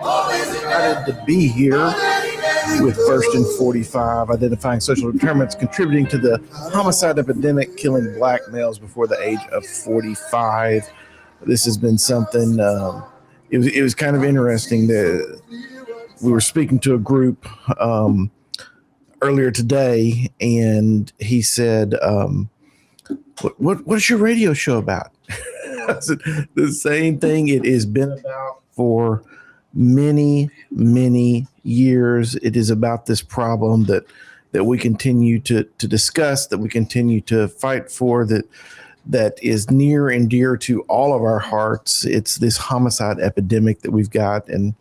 Excited to be here with First and 45, identifying social determinants contributing to the homicide epidemic, killing black males before the age of 45. This has been something, it was kind of interesting that we were speaking to a group earlier today, and he said, what's your radio show about? I said, the same thing it has been about for many, many years. It is about this problem that we continue to discuss, that we continue to fight for, that is near and dear to all of our hearts. It's this homicide epidemic that we've got. And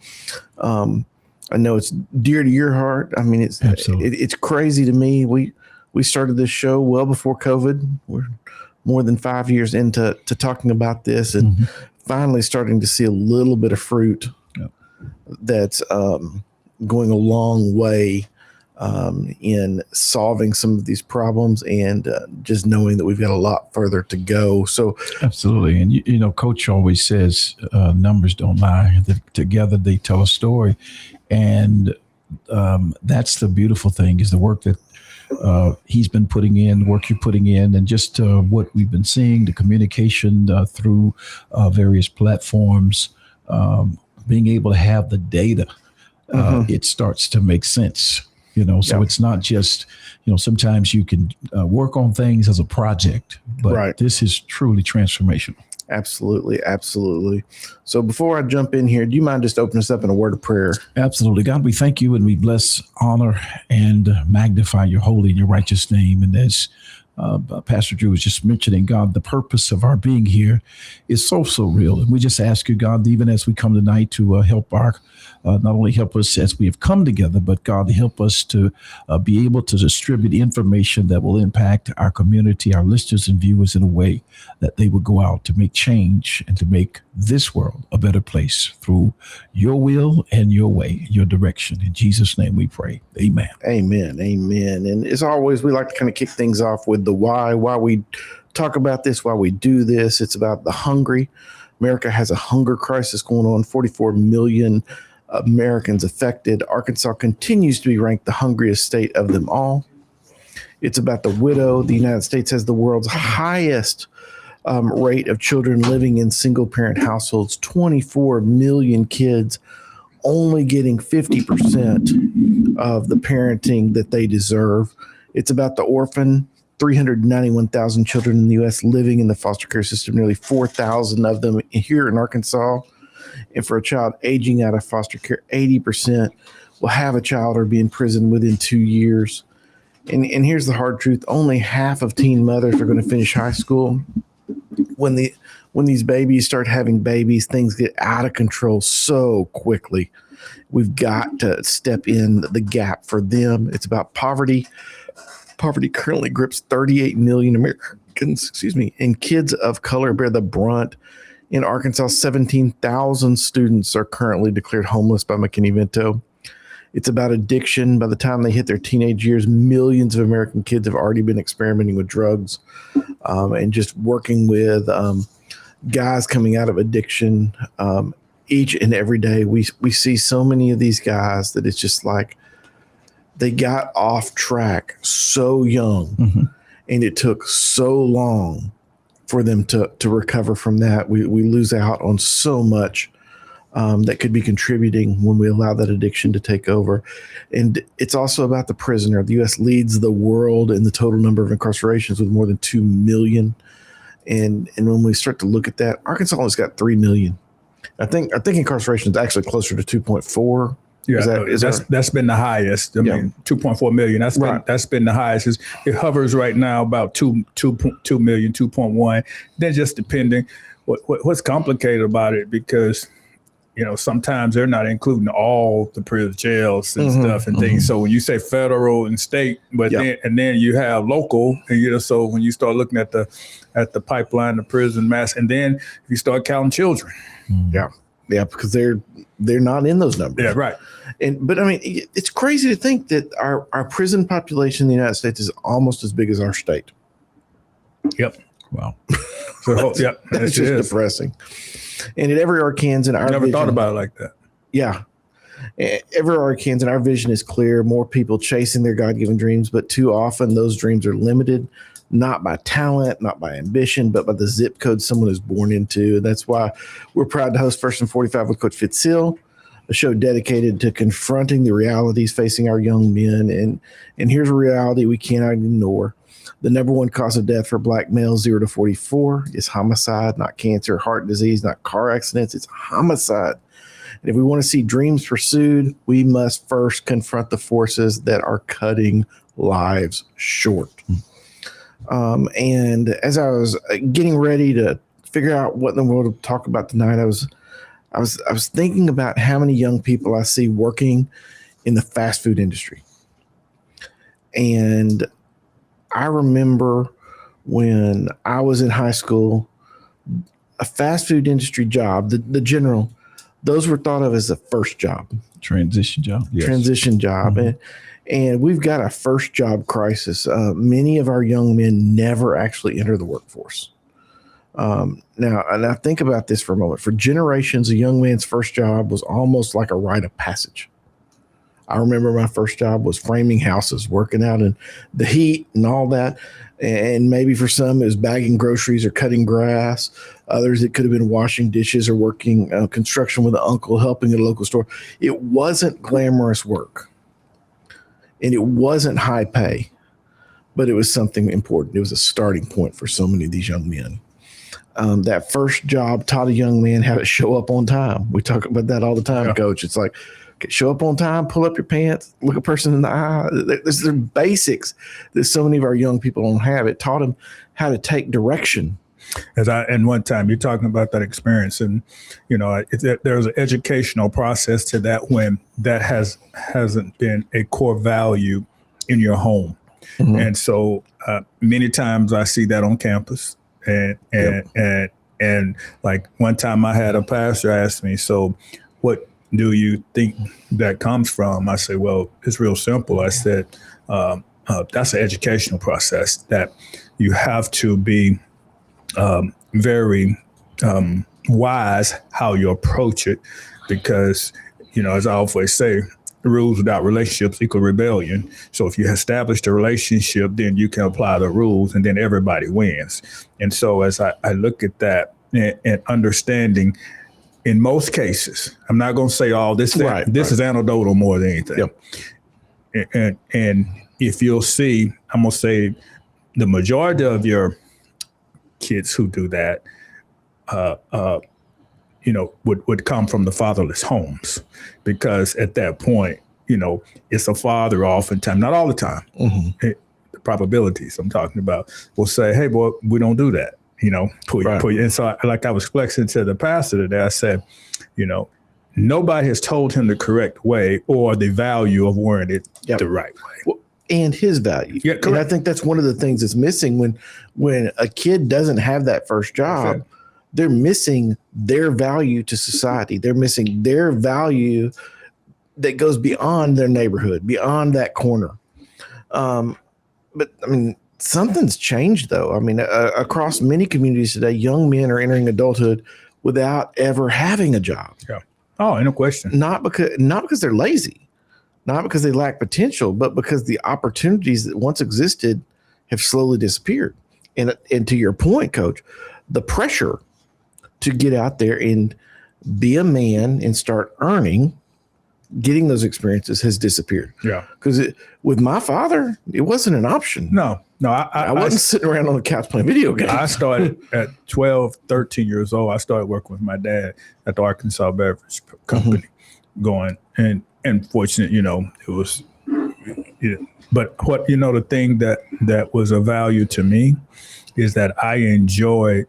I know it's dear to your heart. I mean, it's crazy to me. We started this show well before COVID. We're more than 5 years into talking about this, and finally starting to see a little bit of fruit that's going a long way in solving some of these problems, and just knowing that we've got a lot further to go. So absolutely. And you know, Coach always says numbers don't lie. Together they tell a story. And that's the beautiful thing, is the work that he's been putting in, work you're putting in, and just what we've been seeing, the communication through various platforms, being able to have the data, it starts to make sense, you know. So it's not just, you know, sometimes you can work on things as a project, but this is truly transformational. Absolutely. Absolutely. So before I jump in here, do you mind just opening us up in a word of prayer? Absolutely. God, we thank you, and we bless, honor, and magnify your holy and your righteous name. And as Pastor Drew was just mentioning, God, the purpose of our being here is so real. And we just ask you, God, even as we come tonight, to help not only help us as we have come together, but God, help us to be able to distribute information that will impact our community, our listeners and viewers, in a way that they will go out to make change and to make this world a better place through your will and your way, your direction. In Jesus' name we pray. Amen. Amen. Amen. And as always, we like to kind of kick things off with the why we talk about this, why we do this. It's about the hungry. America has a hunger crisis going on, 44 million Americans affected. Arkansas continues to be ranked the hungriest state of them all. It's about the widow. The United States has the world's highest rate of children living in single-parent households, 24 million kids only getting 50% of the parenting that they deserve. It's about the orphan, 391,000 children in the U.S. living in the foster care system, nearly 4,000 of them here in Arkansas. And for a child aging out of foster care, 80% will have a child or be in prison within 2 years. And here's the hard truth. Only half of teen mothers are going to finish high school. When these babies start having babies, things get out of control so quickly. We've got to step in the gap for them. It's about poverty. Poverty currently grips 38 million Americans, and kids of color bear the brunt. In Arkansas, 17,000 students are currently declared homeless by McKinney-Vento. It's about addiction. By the time they hit their teenage years, millions of American kids have already been experimenting with drugs, and just working with guys coming out of addiction each and every day. We see so many of these guys that it's just like they got off track so young, and it took so long for them to recover from that. We lose out on so much that could be contributing when we allow that addiction to take over. And it's also about the prisoner. The U.S. leads the world in the total number of incarcerations with more than 2 million. And when we start to look at that, Arkansas has got 3 million. I think incarceration is actually closer to 2.4. Yeah, that's been the highest. I mean, 2.4 million. That's been the highest. It hovers right now about 2 million, 2.1. Then just depending what's complicated about it, because you know, sometimes they're not including all the prison jails and stuff and things. So when you say federal and state, but then you have local, and you know, so when you start looking at the pipeline, the prison mass, and then you start counting children. Yeah, because they're not in those numbers. Yeah, right. But I mean, it's crazy to think that our prison population in the United States is almost as big as our state. Yep. Wow. So yeah, That's just depressing. And at every Arkansan, our never vision, thought about it like that. Yeah. Every Arkansan, our vision is clear. More people chasing their God-given dreams, but too often those dreams are limited, not by talent, not by ambition, but by the zip code someone is born into. And that's why we're proud to host First and 45 with Coach Fitz, a show dedicated to confronting the realities facing our young men. And here's a reality we cannot ignore. The number one cause of death for Black males 0 to 44 is homicide, not cancer, heart disease, not car accidents. It's homicide. And if we want to see dreams pursued, we must first confront the forces that are cutting lives short. And as I was getting ready to figure out what in the world to talk about tonight, I was thinking about how many young people I see working in the fast food industry. And I remember when I was in high school, a fast food industry job, the general, those were thought of as the first job. Transition job. Yes. Transition job. Mm-hmm. And we've got a first job crisis. Many of our young men never actually enter the workforce. Now think about this for a moment. For generations, a young man's first job was almost like a rite of passage. I remember my first job was framing houses, working out in the heat and all that. And maybe for some, it was bagging groceries or cutting grass. Others, it could have been washing dishes or working construction with an uncle, helping at a local store. It wasn't glamorous work. And it wasn't high pay, but it was something important. It was a starting point for so many of these young men. That first job taught a young man how to show up on time. We talk about that all the time, Coach. It's like, show up on time, pull up your pants, look a person in the eye. There's the basics that so many of our young people don't have. It taught them how to take direction. And one time you're talking about that experience, and there's an educational process to that when that hasn't been a core value in your home. Mm-hmm. And so many times I see that on campus, and like one time I had a pastor ask me, so what do you think that comes from? I say, well, it's real simple. I said, that's an educational process that you have to be very wise how you approach it, because, as I always say, rules without relationships equal rebellion. So if you establish the relationship, then you can apply the rules and then everybody wins. And so as I look at that and understanding, in most cases, I'm not going to say all this. This is anecdotal more than anything. Yep. And if you'll see, I'm going to say the majority of your kids who do that, would come from the fatherless homes, because at that point, it's a father oftentimes, not all the time. Mm-hmm. The probabilities I'm talking about will say, hey, boy, we don't do that. And so I was flexing to the pastor today. I said, nobody has told him the correct way or the value of wearing it the right way. Well, and his value. Yeah, and I think that's one of the things that's missing when a kid doesn't have that first job. They're missing their value to society. They're missing their value that goes beyond their neighborhood, beyond that corner. But I mean, something's changed, though. I mean, across many communities today, young men are entering adulthood without ever having a job. Yeah. Oh, no question. Not because they're lazy, not because they lack potential, but because the opportunities that once existed have slowly disappeared. And to your point, Coach, the pressure to get out there and be a man and start earning, getting those experiences has disappeared. Yeah. Because with my father, it wasn't an option. No, I wasn't sitting around on the couch playing video games. I started at 12, 13 years old. I started working with my dad at the Arkansas Beverage Company, going and fortunate, it was. But what the thing that was of value to me is that I enjoyed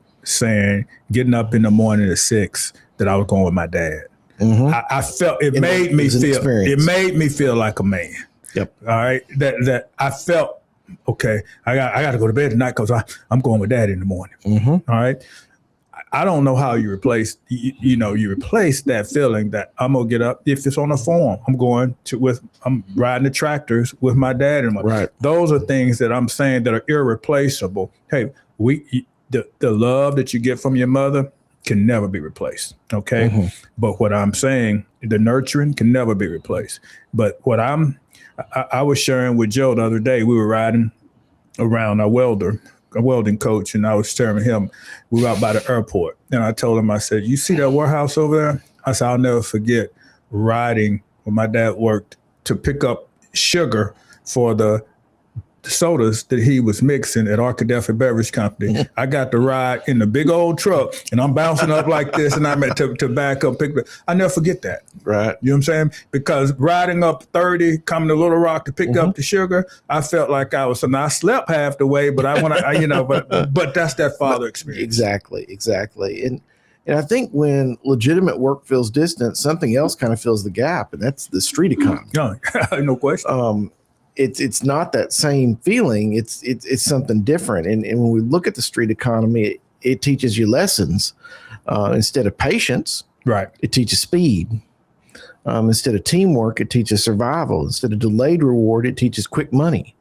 getting up in the morning at 6 that I was going with my dad. Mm-hmm. I felt it made me feel like a man. Yep. All right. That I felt, okay, I got to go to bed tonight because I'm going with Dad in the morning. Mm-hmm. All right. I don't know how you replace that feeling that I'm gonna get up. If it's on a farm, I'm riding the tractors with my dad. And those are things that I'm saying that are irreplaceable. Hey, the love that you get from your mother can never be replaced. Okay. Mm-hmm. But what I'm saying, the nurturing can never be replaced. But what I was sharing with Joe the other day, we were riding around a welding coach, and I was telling him, we were out by the airport, and I told him, I said, you see that warehouse over there? I said, I'll never forget riding when my dad worked to pick up sugar for the sodas that he was mixing at Arkadelphia Beverage Company. I got to ride in the big old truck, and I'm bouncing up like this, and I'm at to back up, pick up. I never forget that. Right. You know what I'm saying? Because riding up 30, coming to Little Rock to pick up the sugar, I felt like I was. So now I slept half the way, but but that's that father experience. Exactly. And I think when legitimate work feels distant, something else kind of fills the gap, and that's the street economy. No question. It's not that same feeling. It's something different. And when we look at the street economy, it teaches you lessons instead of patience. Right. It teaches speed. Instead of teamwork, it teaches survival. Instead of delayed reward, it teaches quick money.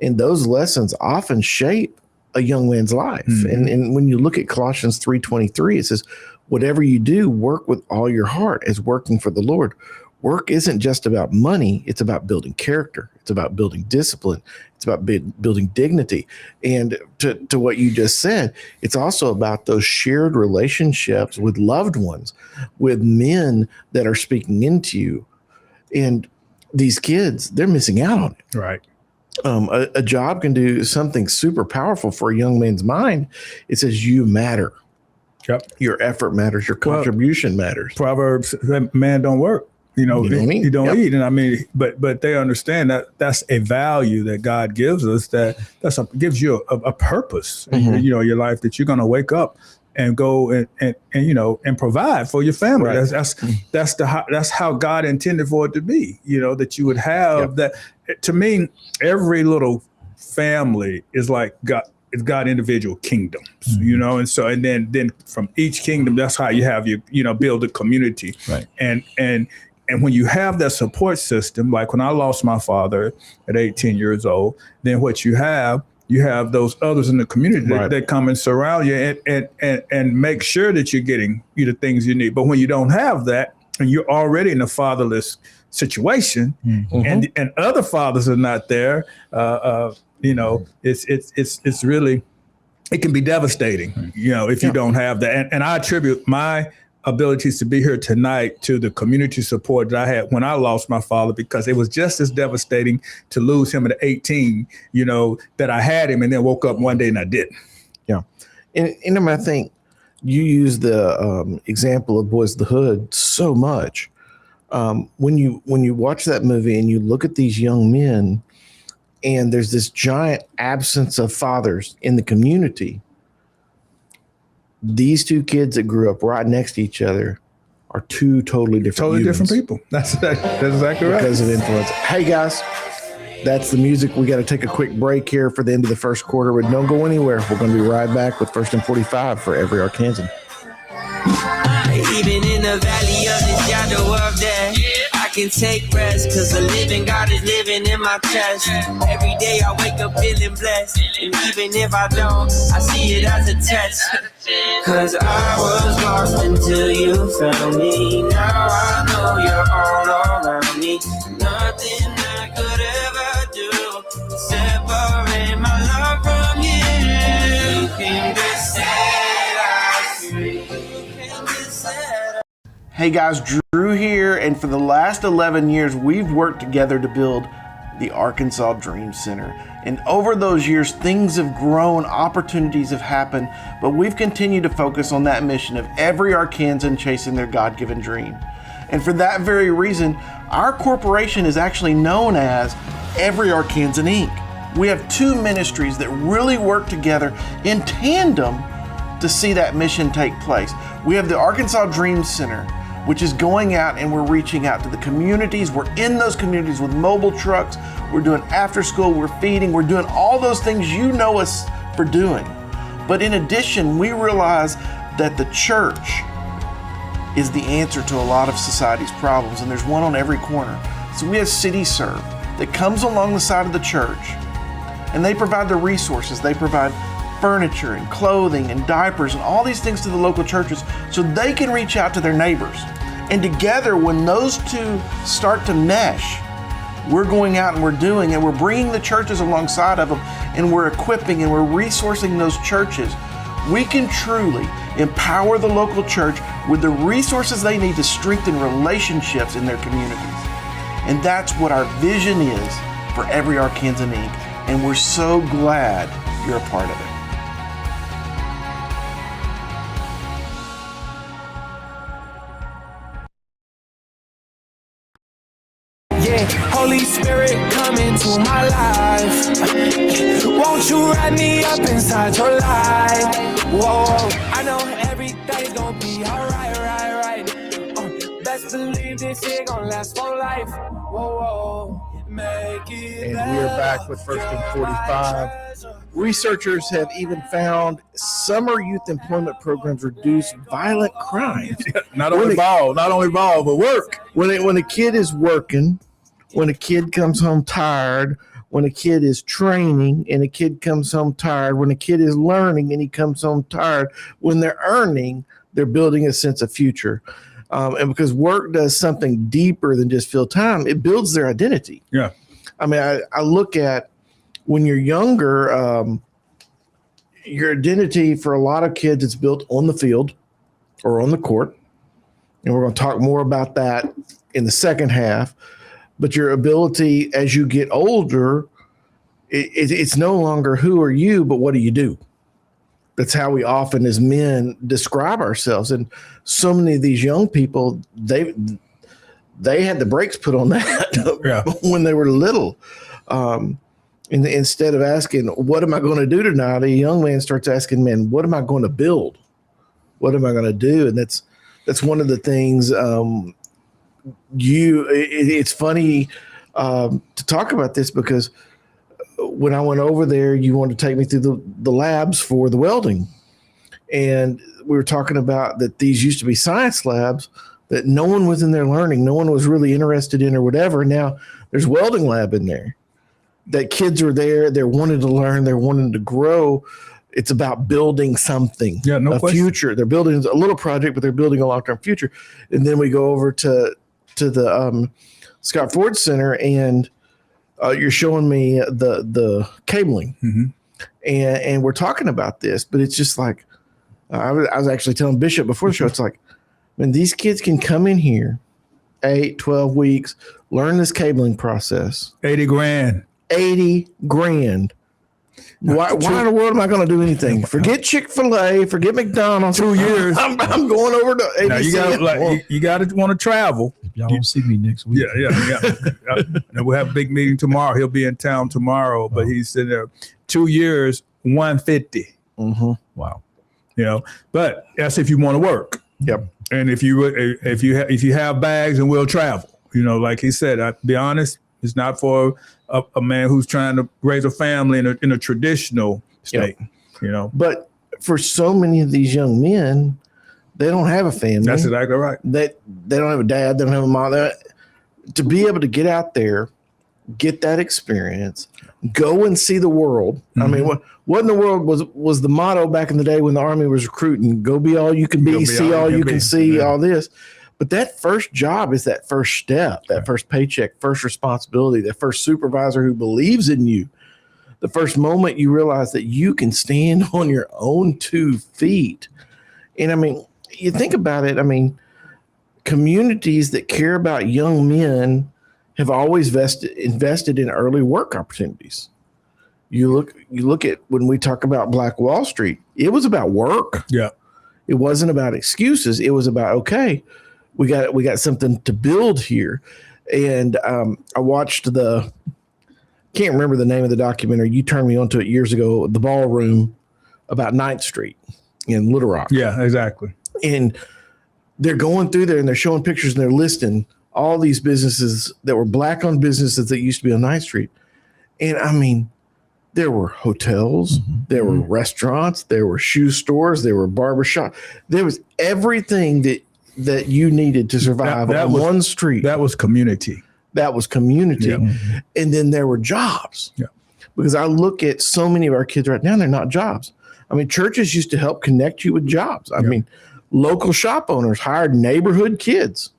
And those lessons often shape a young man's life. Mm-hmm. And when you look at Colossians 3:23, it says, whatever you do, work with all your heart as working for the Lord. Work isn't just about money. It's about building character. It's about building discipline. It's about building dignity. And to what you just said, it's also about those shared relationships with loved ones, with men that are speaking into you. And these kids, they're missing out on it. Right. A job can do something super powerful for a young man's mind. It says you matter. Yep. Your effort matters. Your contribution matters. Proverbs, man don't work. You don't eat. And I mean, but they understand that that's a value that God gives us, gives you a purpose in your life, that you're going to wake up and go and provide for your family. Right. That's how God intended for it to be, that you would have that. To me, every little family is like God. It's got individual kingdoms, and then from each kingdom, that's how you have build a community. Right. And when you have that support system, like when I lost my father at 18 years old, then what you have those others in the community that come and surround you and make sure that you're getting the things you need. But when you don't have that, and you're already in a fatherless situation, and other fathers are not there, it's really, it can be devastating, if you don't have that. And I attribute my abilities to be here tonight to the community support that I had when I lost my father, because it was just as devastating to lose him at 18, that I had him and then woke up one day and I didn't. Yeah. And I think you use the example of Boys of the Hood so much. When you watch that movie and you look at these young men, and there's this giant absence of fathers in the community, these two kids that grew up right next to each other are two totally different people. That's exactly right. Because of influence. Hey guys, that's the music. We got to take a quick break here for the end of the first quarter, but don't go anywhere. We're going to be right back with First and 45 for every Arkansan. Even in the valley of the shadow of death, I can take rest, cause the living God is living in my chest. Every day I wake up feeling blessed, and even if I don't, I see it as a test. Cause I was lost until you found me. Now I know you're all around me. Nothing I could ever do to separate my love from you. You can just set us free. Hey guys, Drew here, and for the last 11 years, we've worked together to build the Arkansas Dream Center. And over those years, things have grown, opportunities have happened, but we've continued to focus on that mission of every Arkansan chasing their God-given dream. And for that very reason, our corporation is actually known as Every Arkansan Inc. We have two ministries that really work together in tandem to see that mission take place. We have the Arkansas Dream Center, which is going out and we're reaching out to the communities. We're in those communities with mobile trucks. We're doing after school, we're feeding, we're doing all those things you know us for doing. But in addition, we realize that the church is the answer to a lot of society's problems, and there's one on every corner. So we have City Serve that comes along the side of the church, and they provide the resources. They provide furniture and clothing and diapers and all these things to the local churches so they can reach out to their neighbors. And together, when those two start to mesh, we're going out and we're bringing the churches alongside of them, and we're equipping and we're resourcing those churches. We can truly empower the local church with the resources they need to strengthen relationships in their communities. And that's what our vision is for Every Arkansan Inc. And we're so glad you're a part of it. Yeah, Holy Spirit, come into my life. Won't you wrap me up inside your light? Whoa, I know everything's gonna be alright, right. Best believe this shit gonna last for life. Whoa, make it. And we are back with First and 45. Researchers have even found summer youth employment programs reduce violent crimes. Not only ball, but work. When a kid is working, when a kid comes home tired, when a kid is training and a kid comes home tired, when a kid is learning and he comes home tired, when they're earning, they're building a sense of future. And because work does something deeper than just fill time, it builds their identity. Yeah. I mean, I look at when you're younger, your identity for a lot of kids is built on the field or on the court. And we're going to talk more about that in the second half. But your ability as you get older, it's no longer who are you, but what do you do? That's how we often as men describe ourselves. And so many of these young people, they had the brakes put on that when they were little. And instead of asking, what am I going to do tonight? A young man starts asking, man, what am I going to build? What am I going to do? And that's one of the things it's funny to talk about this because when I went over there, you wanted to take me through the labs for the welding. And we were talking about that these used to be science labs that no one was in there learning. No one was really interested in or whatever. Now there's welding lab in there that kids are there. They're wanting to learn. They're wanting to grow. It's about building something, a future. They're building a little project, but they're building a long-term future. And then we go over to the Scott Ford Center, and you're showing me the cabling, and we're talking about this, but it's just like I was actually telling Bishop before the show. It's like, when these kids can come in here, 8, 12 weeks, learn this cabling process, $80,000. Why in the world am I going to do anything? Forget Chick-fil-A, forget McDonald's. 2 years. I'm going over to ABC. Now you got to want to travel. If y'all don't see me next week. Yeah. Now we'll have a big meeting tomorrow. He'll be in town tomorrow, but he's sitting there 2 years, 150. Wow. But that's if you want to work. Yep. And if you have bags, and we'll travel. Like he said, I'll be honest, it's not for a man who's trying to raise a family in a traditional state. But for so many of these young men, they don't have a family. That's exactly right. They don't have a dad. They don't have a mom. To be able to get out there, get that experience, go and see the world. I mean, what in the world was the motto back in the day when the Army was recruiting? Go be all you can be, see all you can see, all this. But that first job is that first step, that first paycheck, first responsibility, that first supervisor who believes in you. The first moment you realize that you can stand on your own 2 feet. And I mean, you think about it, I mean, communities that care about young men have always invested in early work opportunities. You look at when we talk about Black Wall Street, it was about work. Yeah. It wasn't about excuses. It was about, okay, we got something to build here. And I watched can't remember the name of the documentary. You turned me onto it years ago, The Ballroom, about 9th Street in Little Rock. Yeah, exactly. And they're going through there and they're showing pictures and they're listing all these businesses that were Black-owned businesses that used to be on 9th Street. And I mean, there were hotels, there were restaurants, there were shoe stores, there were barbershops. There was everything that you needed to survive on one street. That was community. Yeah. And then there were jobs. Yeah. Because I look at so many of our kids right now, they're not jobs. I mean, churches used to help connect you with jobs. I mean, local shop owners hired neighborhood kids.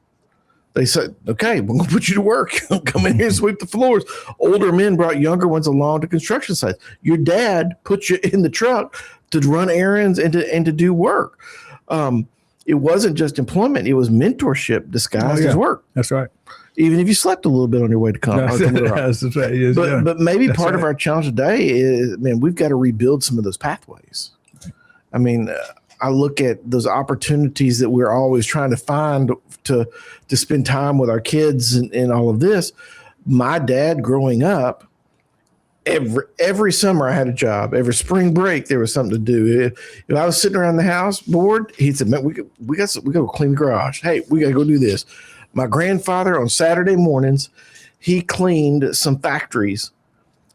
They said, okay, we're going to put you to work. Come in here and sweep the floors. Older men brought younger ones along to construction sites. Your dad put you in the truck to run errands and to do work. It wasn't just employment. It was mentorship disguised as work. That's right. Even if you slept a little bit on your way to come. That's right. Yes, but maybe part of our challenge today is, man, we've got to rebuild some of those pathways. I mean, I look at those opportunities that we're always trying to find to spend time with our kids and all of this. My dad growing up, every summer I had a job. Every spring break there was something to do. If I was sitting around the house bored, he said, "Man, we got to go clean the garage. Hey, we got to go do this." My grandfather on Saturday mornings, he cleaned some factories.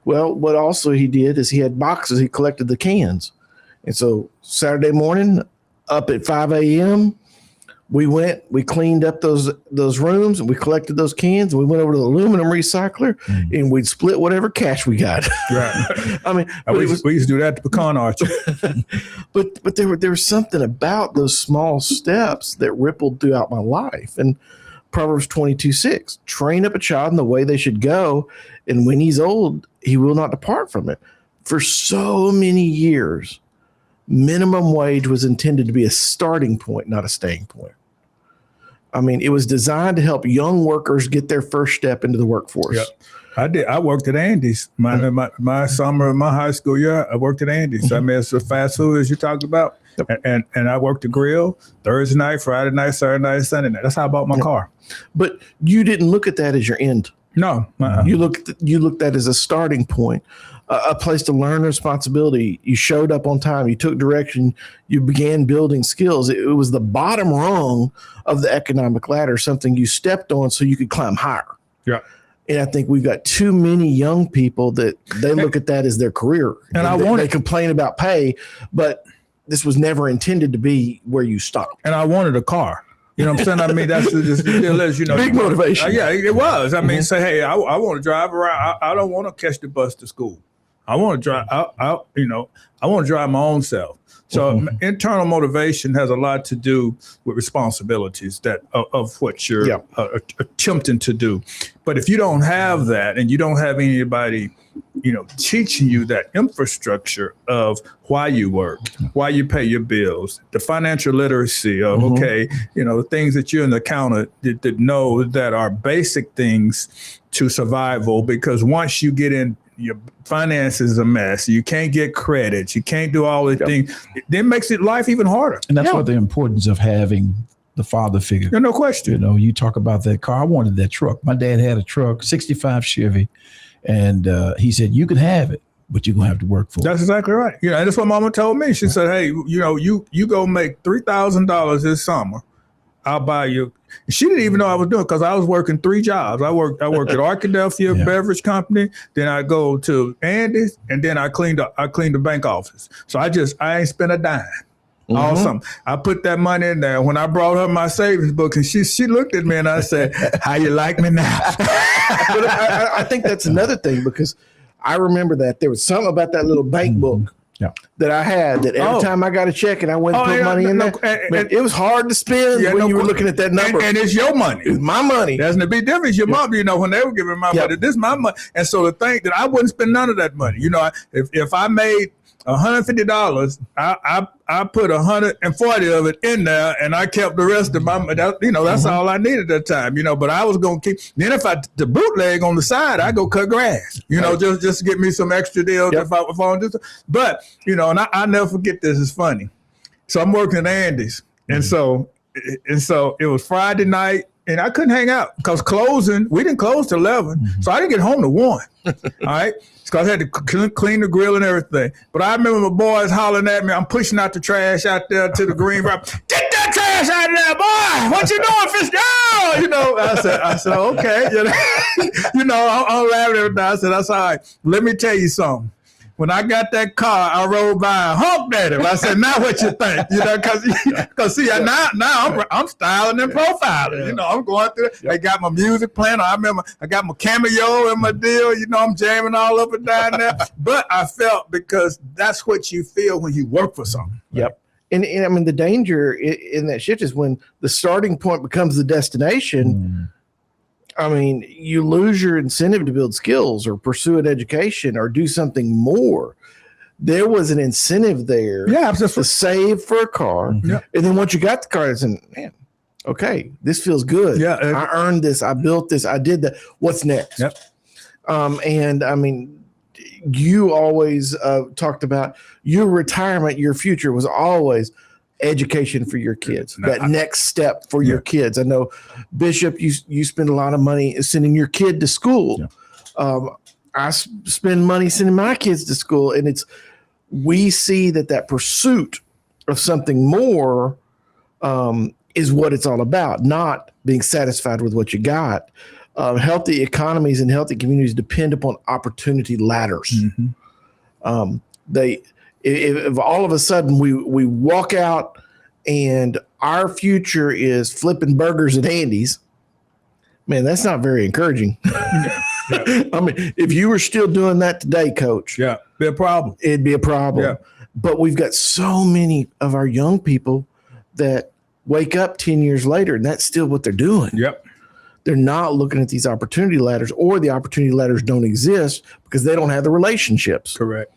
Well, what also he did is he had boxes. He collected the cans. And so Saturday morning, up at 5 a.m., we cleaned up those rooms and we collected those cans. And we went over to the aluminum recycler and we'd split whatever cash we got. Right. I mean, we used to do that at the pecan orchard. but there was something about those small steps that rippled throughout my life. And Proverbs 22:6, train up a child in the way they should go, and when he's old, he will not depart from it. For so many years, minimum wage was intended to be a starting point, not a staying point. I mean, it was designed to help young workers get their first step into the workforce. Yep. I worked at Andy's. My summer of my high school year, I worked at Andy's. I mean, it's a fast food as you talked about. Yep. And I worked the grill Thursday night, Friday night, Saturday night, Sunday night. That's how I bought my car. But you didn't look at that as your end. No. You looked at that as a starting point, a place to learn responsibility. You showed up on time. You took direction. You began building skills. It was the bottom rung of the economic ladder, something you stepped on so you could climb higher. Yeah. And I think we've got too many young people that they look at that as their career. And they complain about pay, but this was never intended to be where you stop. And I wanted a car. You know what I'm saying? I mean, that's just big motivation. Yeah, it was. I mean, say, hey, I want to drive around. I don't want to catch the bus to school. I want to drive. I want to drive my own self. So internal motivation has a lot to do with responsibilities of what you're attempting to do. But if you don't have that, and you don't have anybody, teaching you that infrastructure of why you work, why you pay your bills, the financial literacy of, the things that you're an accountant that know that are basic things to survival, because once you get in, your finances is a mess. You can't get credit. You can't do all the things. It then makes life even harder. And that's why the importance of having the father figure. No question. You talk about that car. I wanted that truck. My dad had a truck, 65 Chevy. And he said, you can have it, but you're going to have to work for it. That's exactly right. And that's what Mama told me. She said, hey, you go make $3,000 this summer. I'll buy you. She didn't even know I was doing it because I was working 3 jobs. I worked at Arkadelphia Beverage Company. Then I go to Andy's, and then I cleaned the bank office. So I ain't spent a dime. Awesome. I put that money in there. When I brought her my savings book, and she looked at me and I said, how you like me now? But I think that's another thing, because I remember that there was something about that little bank book that I had that every time I got a check and I went and put money in there, it was hard to spend when you were looking at that number. And it's your money. It's my money. There's no big difference. Your mom, when they were giving my money, this is my money. And so the thing that I wouldn't spend none of that money. If I made $150, I put 140 of it in there, and I kept the rest of my, that's all I needed at the time, but I was going to keep, then if the bootleg on the side, I go cut grass, just to get me some extra deals if I want to do. But, and I never forget this, it's funny. So I'm working at Andy's, and so it was Friday night, and I couldn't hang out because we didn't close till 11. So I didn't get home till 1. All right. Because I had to clean the grill and everything. But I remember my boys hollering at me. I'm pushing out the trash out there to the green rock. Get that trash out of there, boy. What you doing, Fitz? I said, okay. I'm laughing every time. I said, that's all right. Let me tell you something. when I got that car, I rode by and honked at him. I said, now what you think? Because see, now I'm styling and profiling. I'm going through it. I got my music playing. I remember I got my cameo in my deal. I'm jamming all up and down there. But I felt, because that's what you feel when you work for something. Yep. And I mean, the danger in that shift is when the starting point becomes the destination. I mean, you lose your incentive to build skills or pursue an education or do something more. There was an incentive there to save for a car. And then once you got the car, it's man, okay, this feels good. I earned this. I built this. I did that. What's next? And I mean, you always talked about your retirement, your future was always education for your kids, that next step for your kids. I know, Bishop, you spend a lot of money sending your kid to school. I spend money sending my kids to school, and we see that pursuit of something more is what it's all about, not being satisfied with what you got. Healthy economies and healthy communities depend upon opportunity ladders. If all of a sudden we walk out and our future is flipping burgers at Andy's, man, that's not very encouraging. I mean, if you were still doing that today, Coach, be a problem. It'd be a problem. But we've got so many of our young people that wake up 10 years later, and that's still what they're doing. They're not looking at these opportunity ladders, or the opportunity ladders don't exist because they don't have the relationships. Correct.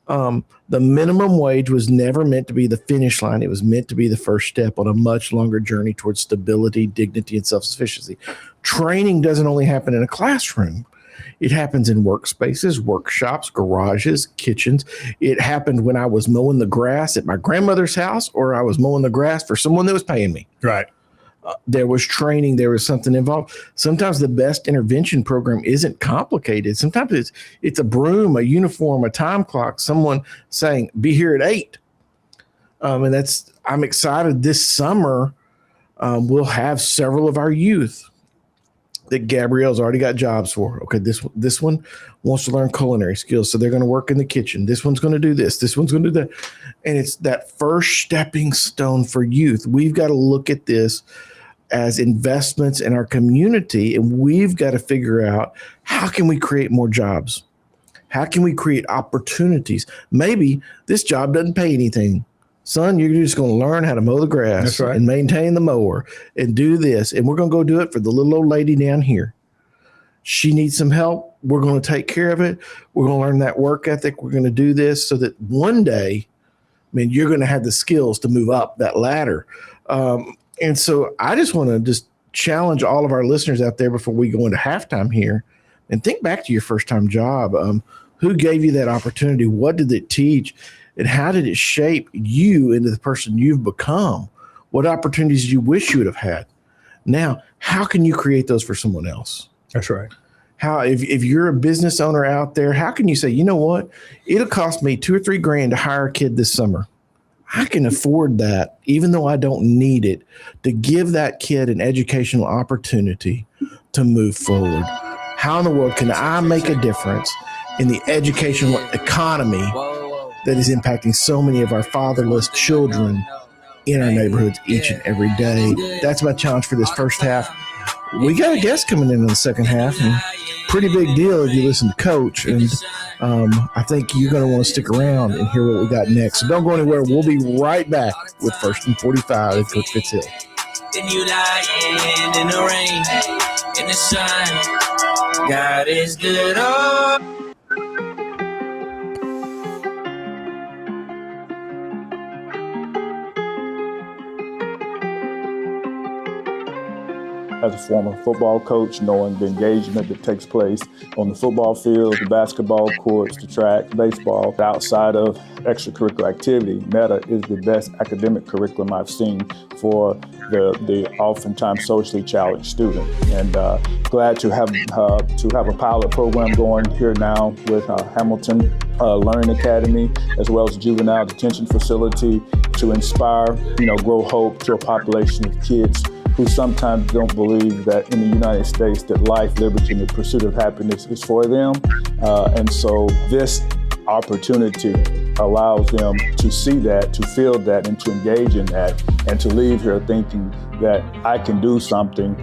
The minimum wage was never meant to be the finish line. It was meant to be the first step on a much longer journey towards stability, dignity, and self-sufficiency. Training doesn't only happen in a classroom. It happens in workspaces, workshops, garages, kitchens. It happened when I was mowing the grass at my grandmother's house, or I was mowing the grass for someone that was paying me. Right. There was training. There was something involved. Sometimes the best intervention program isn't complicated. Sometimes it's a broom, a uniform, a time clock, someone saying, be here at 8. And I'm excited this summer. We'll have several of our youth that Gabrielle's already got jobs for. Okay, this one wants to learn culinary skills, so they're going to work in the kitchen. This one's going to do this. This one's going to do that. And it's that first stepping stone for youth. We've got to look at this as investments in our community, and we've got to figure out, how can we create more jobs? How can we create opportunities? Maybe this job doesn't pay anything. Son, you're just going to learn how to mow the grass and maintain the mower and do this. And we're going to go do it for the little old lady down here. She needs some help. We're going to take care of it. We're going to learn that work ethic. We're going to do this so that one day, you're going to have the skills to move up that ladder. And so I just want to just challenge all of our listeners out there before we go into halftime here, and think back to your first time job. Who gave you that opportunity? What did it teach? And how did it shape you into the person you've become? What opportunities do you wish you would have had? Now, how can you create those for someone else? That's right. How, if you're a business owner out there, how can you say, you know what? It'll cost me $2 or $3 grand to hire a kid this summer. I can afford that, even though I don't need it, to give that kid an educational opportunity to move forward. How in the world can I make a difference in the educational economy that is impacting so many of our fatherless children in our neighborhoods each and every day? That's my challenge for this first half. We got a guest coming in the second half, and pretty big deal if you listen to Coach. And I think you're going to want to stick around and hear what we got next. So don't go anywhere. We'll be right back with First and 45 with Coach Fitz Hill. Then you lying in the rain, in the sun. God is good. Oh. As a former football coach, knowing the engagement that takes place on the football field, the basketball courts, the track, baseball, outside of extracurricular activity, META is the best academic curriculum I've seen for the oftentimes socially challenged student. And glad to have a pilot program going here now with Hamilton Learning Academy, as well as juvenile detention facility, to inspire, grow hope to a population of kids who sometimes don't believe that in the United States that life, liberty, and the pursuit of happiness is for them. And so this opportunity allows them to see that, to feel that, and to engage in that, and to leave here thinking that I can do something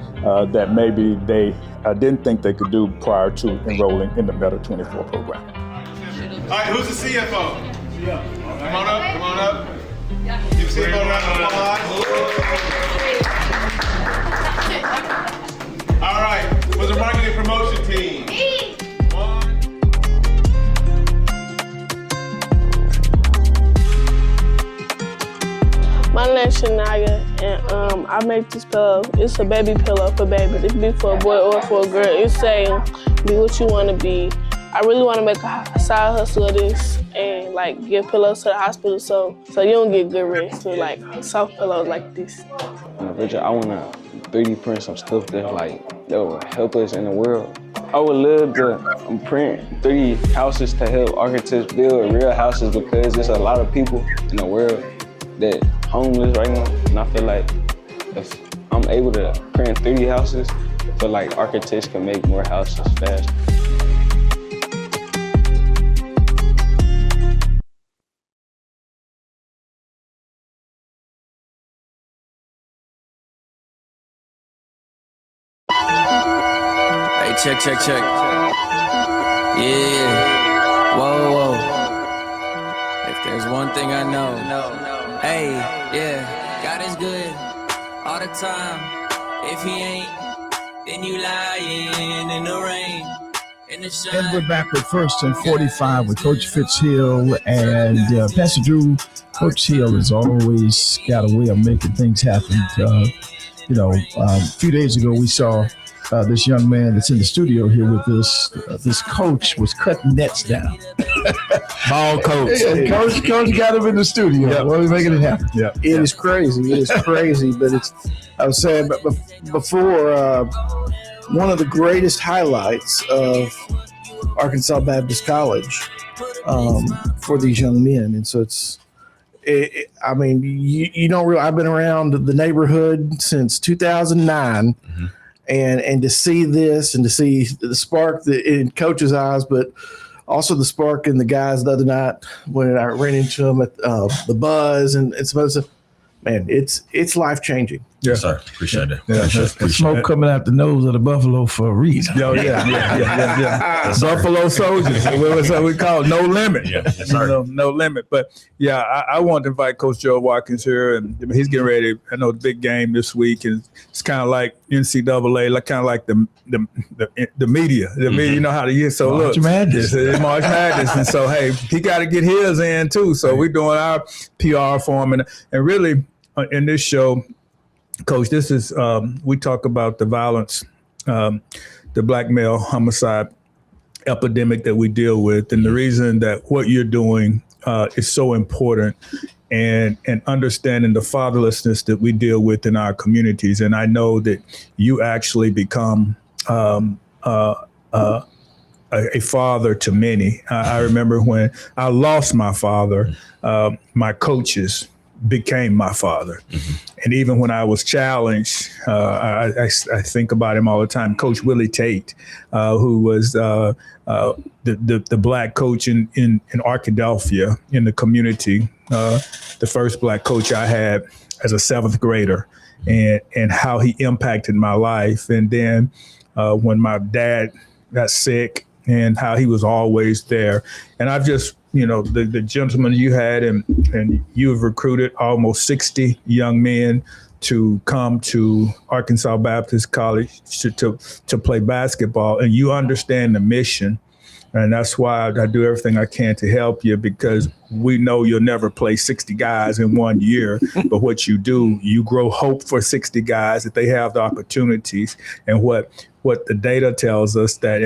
that maybe they didn't think they could do prior to enrolling in the Meta 24 program. All right, who's the CFO? Yeah. Come on up, come on up. Give the CFO a round of applause. All right, who's the marketing promotion team? My name's Shania, and I make this pillow. It's a baby pillow for baby. It can be for a boy or for a girl. It's saying, be what you want to be. I really want to make a side hustle of this and like give pillows to the hospital so you don't get good rest with like soft pillows like this. In the future, I want to 3D print some stuff that will help us in the world. I would love to print 3D houses to help architects build real houses because there's a lot of people in the world that homeless right now, and I feel like if I'm able to print 3D houses, I feel like architects can make more houses faster. Hey, check. Yeah. Whoa. If there's one thing I know. Hey, yeah, God is good all the time. If he ain't, then you lying in the rain, in the shine. And we're back with First and 45 with Coach Fitz Hill and Pastor Drew. Coach Hill has always got a way of making things happen. A few days ago we saw this young man that's in the studio here with us. This coach was cutting nets down. Ball coach. Coach got him in the studio. Yeah. Well, we're making it happen. Yeah. It is crazy. It is crazy, but I was saying before, one of the greatest highlights of Arkansas Baptist College for these young men. And so you don't really, I've been around the neighborhood since 2009. Mm-hmm. And to see this and to see the spark in Coach's eyes, but also the spark in the guys the other night when I ran into them at the Buzz and some other stuff, man, it's life-changing. Yes, sir. Appreciate that. Yeah, Smoke coming out the nose of the buffalo for a reason. Yeah. Buffalo soldiers. That's what we call it. No limit. Yeah, yes, sir. No limit. But yeah, I want to invite Coach Joe Watkins here, and he's getting ready. I know the big game this week, and it's kind of like NCAA, kind of like the media. The media, you know how to use. So March look, Madness. it's March Madness, and so hey, he got to get his in too. So we're doing our PR for him, and really in this show. Coach, this is, we talk about the violence, the black male homicide epidemic that we deal with. And the reason that what you're doing is so important and understanding the fatherlessness that we deal with in our communities. And I know that you actually become a father to many. I remember when I lost my father, my coaches became my father. Mm-hmm. And even when I was challenged, I think about him all the time, Coach Willie Tate, who was the black coach in Arkadelphia in the community, the first black coach I had as a seventh grader, and how he impacted my life. And then when my dad got sick, and how he was always there. And I've just, the gentleman you had, and you have recruited almost 60 young men to come to Arkansas Baptist College to play basketball. And you understand the mission. And that's why I do everything I can to help you, because we know you'll never play 60 guys in 1 year. But what you do, you grow hope for 60 guys that they have the opportunities. And what the data tells us that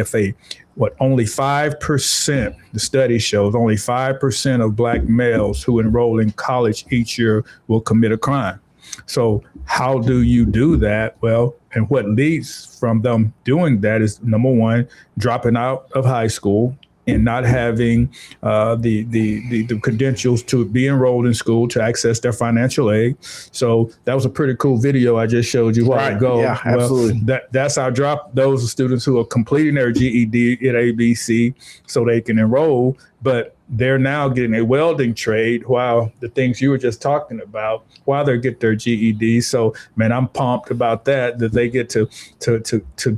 only 5%, the study shows, only 5% of black males who enroll in college each year will commit a crime. So how do you do that? Well, and what leads from them doing that is, number one, dropping out of high school and not having the credentials to be enrolled in school to access their financial aid. So that was a pretty cool video I just showed you a while ago. Yeah, absolutely. That's our drop. Those are students who are completing their GED at ABC so they can enroll. But they're now getting a welding trade while the things you were just talking about, while they get their GED. So, man, I'm pumped about that they get to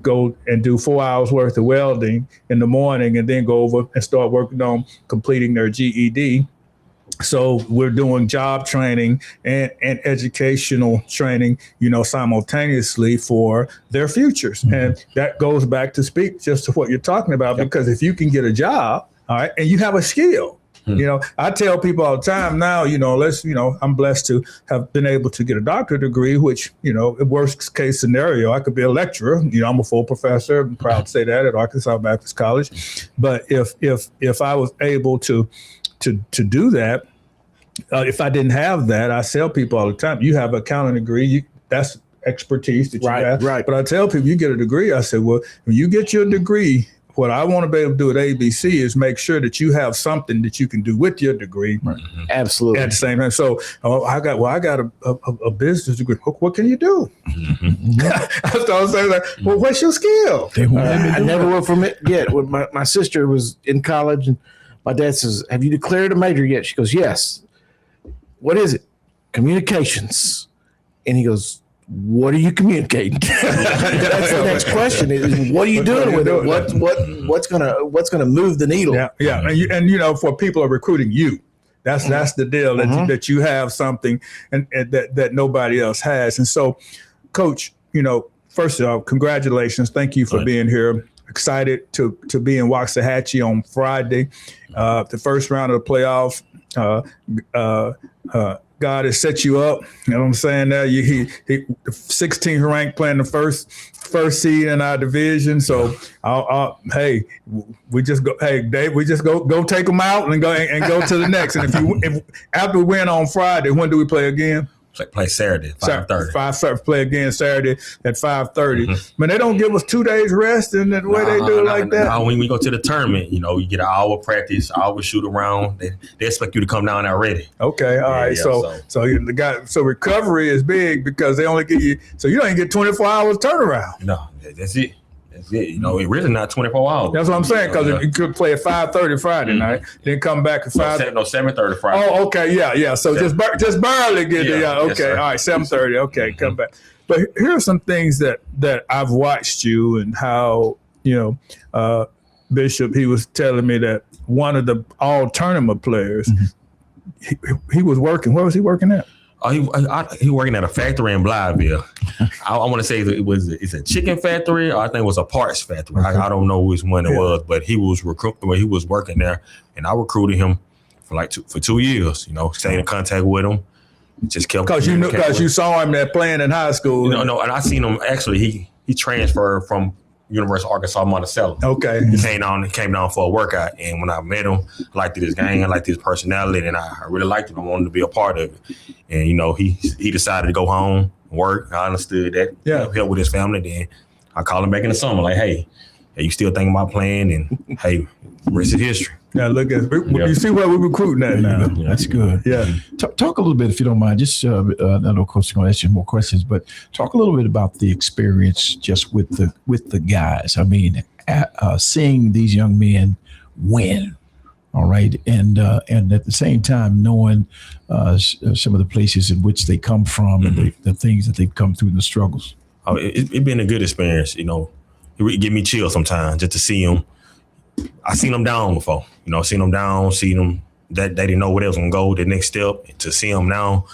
go and do 4 hours worth of welding in the morning and then go over and start working on completing their GED. So we're doing job training and educational training, simultaneously for their futures. Mm-hmm. And that goes back to speak just to what you're talking about, because if you can get a job, all right, and you have a skill, I tell people all the time now, I'm blessed to have been able to get a doctorate degree, which, worst case scenario, I could be a lecturer. I'm a full professor. I'm proud to say that at Arkansas Baptist College. But if I was able to do that, if I didn't have that, I tell people all the time, you have an accounting degree, that's expertise that you have. Right. But I tell people, you get a degree, I said, well, when you get your degree, what I want to be able to do at ABC is make sure that you have something that you can do with your degree. Right. Absolutely. At the same time. So I got a business degree. What can you do? Mm-hmm. I started saying, well, what's your skill? I never worked from it yet. When my sister was in college, and my dad says, have you declared a major yet? She goes, yes. What is it? Communications. And he goes, what are you communicating? That's the next question. Is what are you doing with it? What's gonna move the needle? Yeah. And for people are recruiting you. That's the deal, that you have something and that nobody else has. And so, Coach, first of all, congratulations. Thank you for being here. Excited to be in Waxahachie on Friday, the first round of the playoff. God has set you up. You know what I'm saying? There, he 16th ranked, playing the first seed in our division. So, we just go. Hey, Dave, we just go take them out and go to the next. And if after we win on Friday, when do we play again? Play Saturday, 5:30. 5:30. Play again Saturday at 5:30. Mm-hmm. Man, they don't give us 2 days rest, and the way they do it like that. No, when we go to the tournament, you get an hour practice, hour shoot around. They expect you to come down there ready. Okay, all right. So recovery is big because they only give you. So you don't even get 24 hours turnaround. No, that's it. It really not 24 hours. That's what I'm saying, because you could play at 5:30 Friday night, then come back at 7:30 Friday. Oh, okay, yeah. So just barely get there. Yeah, okay, yes, all right, 7:30. Okay, come back. But here are some things that I've watched you and how Bishop. He was telling me that one of the all tournament players, he was working. Where was he working at? He working at a factory in Blytheville. I want to say that it's a chicken factory, or I think it was a parts factory. Okay. I don't know which one it was, but he was he was working there, and I recruited him for 2 years. Stayed in contact with him. Just kept because you saw him there playing in high school. No, and I seen him actually. He transferred from University of Arkansas Monticello. Okay. He came down for a workout, and when I met him, I liked his game, I liked his personality, and I really liked him. I wanted to be a part of it. And he decided to go home, work. I understood that. Yeah. Help with his family. Then I called him back in the summer, like, hey, you still thinking about playing? And hey, rest is history. Now look at you see where we're recruiting at now. Yeah, that's good. Yeah. Talk a little bit, if you don't mind. Just I know Coach is going to ask you more questions, but talk a little bit about the experience just with the guys. I mean, seeing these young men win. All right, and at the same time, knowing some of the places in which they come from and the things that they've come through and the struggles. Oh, it's been a good experience. It really give me chills sometimes just to see them. I seen them down before. Seen them down, seen them that they didn't know where they was gonna go. The next step, to see them now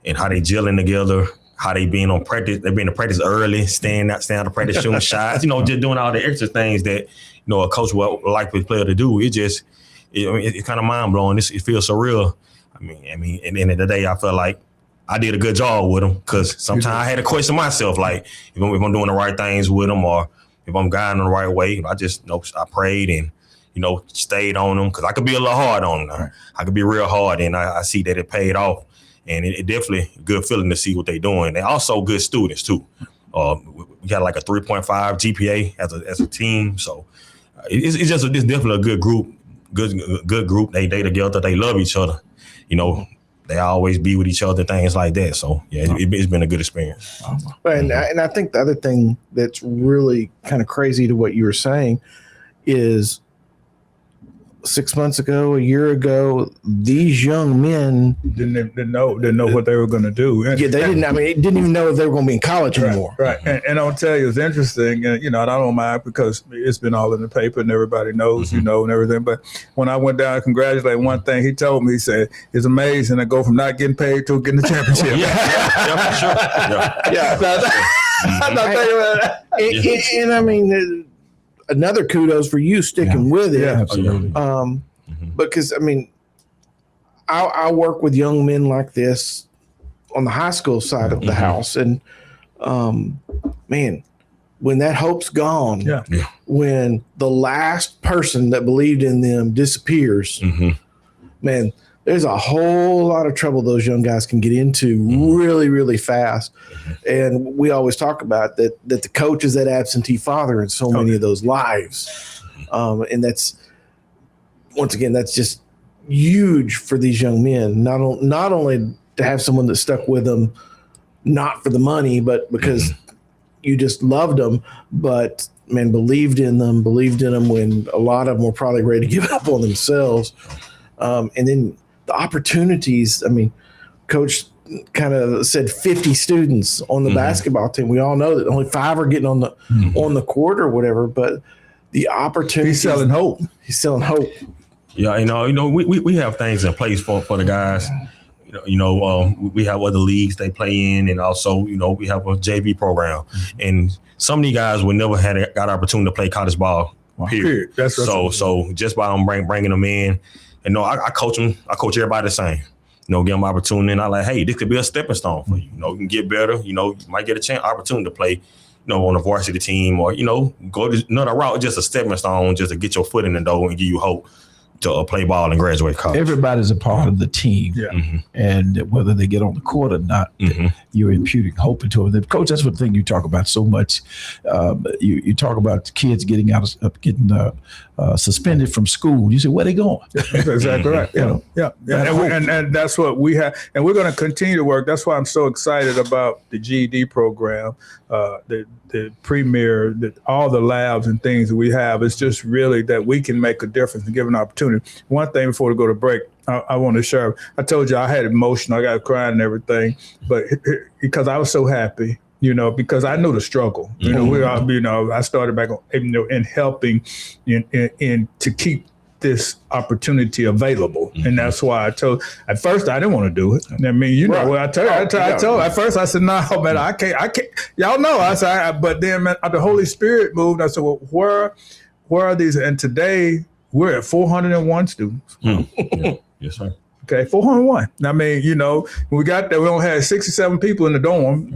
and how they gelling together, how they being on practice. They been to practice early, staying out to practice, shooting shots. Just doing all the extra things that a coach would like his player to do. It's kind of mind blowing. It feels surreal. I mean, at the end of the day, I feel like I did a good job with them, because sometimes I had to question myself, like if I'm doing the right things with them or if I'm guiding them the right way. I prayed and stayed on them, because I could be a little hard on them. Right. I could be real hard, and I see that it paid off. And it definitely a good feeling to see what they're doing. They're also good students too. We got like a 3.5 GPA as a team, so it's definitely a good group. Good group. They together. They love each other. They always be with each other, things like that. So yeah, it's been a good experience. And I think the other thing that's really kind of crazy to what you were saying is 6 months ago, a year ago, these young men didn't know what they were going to do. Yeah, they didn't. I mean, didn't even know if they were going to be in college anymore. Right. And I'll tell you, it's interesting. And, I don't mind because it's been all in the paper and everybody knows, and everything. But when I went down to congratulate, one thing he told me, he said, "It's amazing to go from not getting paid to getting the championship." Yeah, for sure. I'm not thinking about that. And I mean, another kudos for you sticking with it. Yeah, absolutely. Because I mean, I work with young men like this on the high school side of the house, and man, when that hope's gone, when the last person that believed in them disappears, man, there's a whole lot of trouble those young guys can get into really, really fast. And we always talk about that the coach is that absentee father in so many of those lives. And that's, once again, that's just huge for these young men. Not only to have someone that stuck with them, not for the money, but because you just loved them, but man, believed in them when a lot of them were probably ready to give up on themselves. And then the opportunities, I mean, Coach kind of said 50 students on the basketball team. We all know that only 5 are getting on the court or whatever, but the opportunity. He's selling hope. Yeah, we have things in place for the guys. We have other leagues they play in, and also, we have a JV program. And some of these guys would never got opportunity to play college ball. Period. That's so just by them bringing them in, and I coach them. I coach everybody the same. Give them opportunity, and I like, hey, this could be a stepping stone for you. You can get better. You might get a opportunity to play, on a varsity team, or go to another route, just a stepping stone, just to get your foot in the door and give you hope to play ball and graduate college. Everybody's a part of the team, and whether they get on the court or not, you're imputing hope into them. Coach, that's one thing you talk about so much. You talk about kids getting suspended from school. You say, where they going? That's exactly right. And that's what we have, and we're going to continue to work. That's why I'm so excited about the GED program, the premier, all the labs and things that we have. It's just really that we can make a difference and give an opportunity. One thing before we go to break, I want to share. I told you I had emotion. I got crying and everything, but because I was so happy, because I knew the struggle. I started back in helping in to keep this opportunity available. And that's why I told, at first I didn't want to do it. I mean, I told at first I said, no, man, I can't, y'all know. I said, but then man, the Holy Spirit moved. I said, well, where are these? And today we're at 401 students. Yes, sir. Okay, 401. I mean, when we got there, we only had 67 people in the dorm